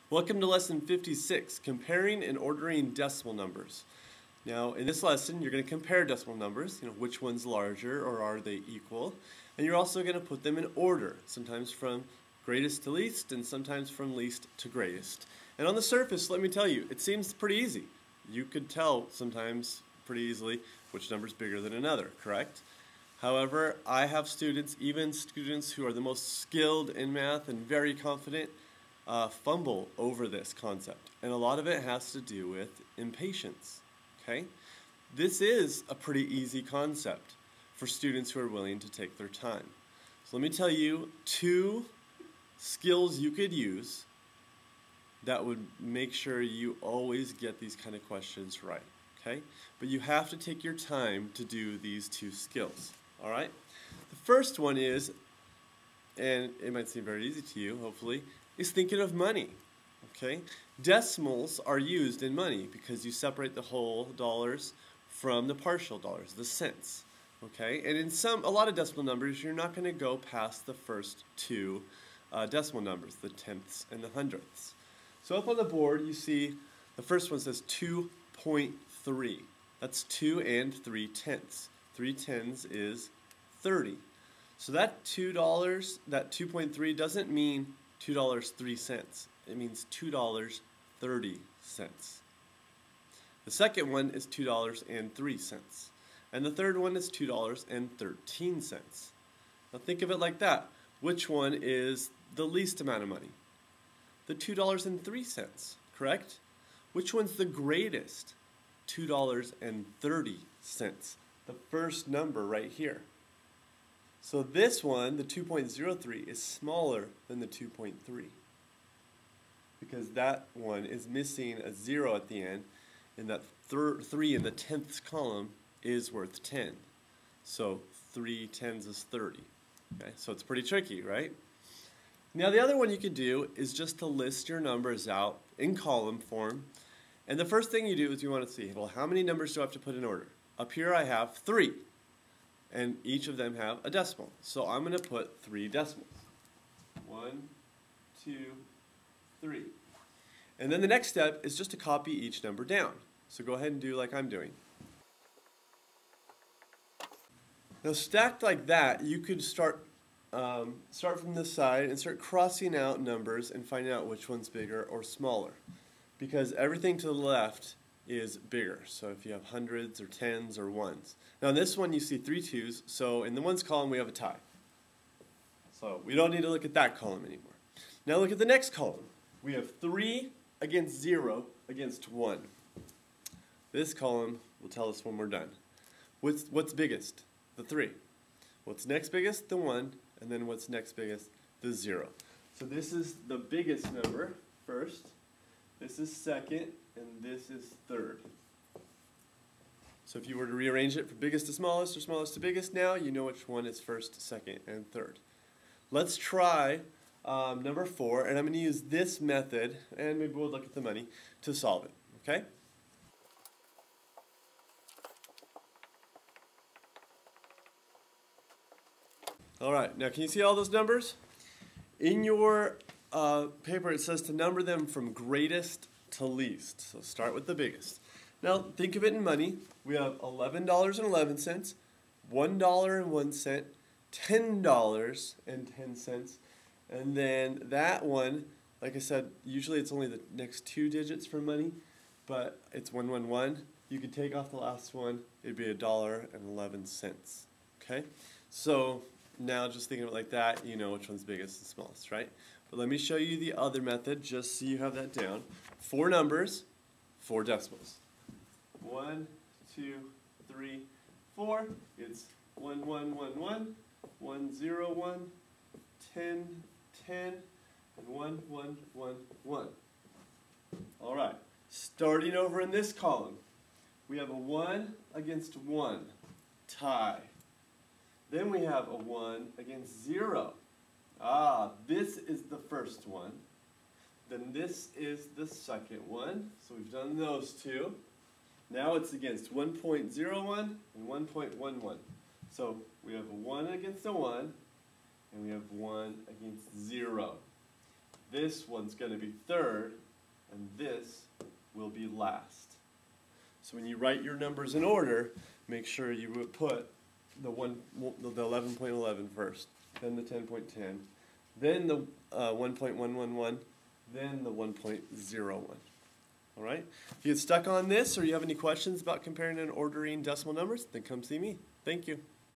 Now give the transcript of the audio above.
Welcome to lesson 56, comparing and ordering decimal numbers. Now, in this lesson, you're going to compare decimal numbers, which one's larger or are they equal, and you're also going to put them in order, sometimes from greatest to least and sometimes from least to greatest. And on the surface, let me tell you, it seems pretty easy. You could tell sometimes pretty easily which number is bigger than another, correct? However, I have students, even students who are the most skilled in math and very confident, fumble over this concept, and a lot of it has to do with impatience. Okay, this is a pretty easy concept for students who are willing to take their time. So let me tell you two skills you could use that would make sure you always get these kind of questions right. Okay, but you have to take your time to do these two skills. All right, the first one is, and it might seem very easy to you, hopefully, is thinking of money. Okay, decimals are used in money because you separate the whole dollars from the partial dollars, the cents. Okay, and in a lot of decimal numbers, you're not going to go past the first two decimal numbers, the tenths and the hundredths. So up on the board, you see the first one says 2.3. That's 2 and 3 tenths. 3 tenths is 30. So that $2, that 2.3 doesn't mean $2.03. It means $2.30. The second one is $2.03. And the third one is $2.13. Now think of it like that. Which one is the least amount of money? The $2.03, correct? Which one's the greatest? $2.30. The first number right here. So this one, the 2.03, is smaller than the 2.3 because that one is missing a 0 at the end, and that 3 in the tenths column is worth 10. So 3 tens is 30. Okay, so it's pretty tricky, right? Now the other one you could do is just to list your numbers out in column form. And the first thing you do is you want to see, well, how many numbers do I have to put in order? Up here I have 3. And each of them have a decimal. So I'm going to put 3 decimals. 1, 2, 3. And then the next step is just to copy each number down. So go ahead and do like I'm doing. Now stacked like that, you could start from this side and start crossing out numbers and finding out which one's bigger or smaller. Because everything to the left is bigger. So if you have hundreds or tens or ones. Now in this one you see 3 2's, so in the ones column we have a tie. So we don't need to look at that column anymore. Now look at the next column. We have 3 against 0 against 1. This column will tell us when we're done. What's biggest? The 3. What's next biggest? The 1. And then what's next biggest? The 0. So this is the biggest number first. This is second. And this is third. So if you were to rearrange it from biggest to smallest or smallest to biggest now, you know which one is first, second, and third. Let's try number 4, and I'm going to use this method, and maybe we'll look at the money, to solve it. Okay? Alright, now can you see all those numbers? In your paper it says to number them from greatest to least. So start with the biggest. Now think of it in money. We have $11.11, $1.01, $10.10, and then that one, like I said, usually it's only the next 2 digits for money, but it's 111. You could take off the last one, it'd be $1.11. Okay? So now just thinking of it like that, you know which one's biggest and smallest, right? But let me show you the other method just so you have that down. 4 numbers, 4 decimals. 1, 2, 3, 4. It's 1, 1, 1, 1, 1, 0, 1, 10, 10, and 1, 1, 1, 1. All right. Starting over in this column, we have a 1 against 1, tie. Then we have a 1 against 0. This is the first one. Then this is the second one. So we've done those two. Now it's against 1.01 and 1.11. So we have a 1 against a 1, and we have 1 against 0. this one's going to be third, and this will be last. So when you write your numbers in order, make sure you would put the 11.11 first, then the 10.10, then the 1.111, then the 1.01. All right? If you get stuck on this or you have any questions about comparing and ordering decimal numbers, then come see me. Thank you.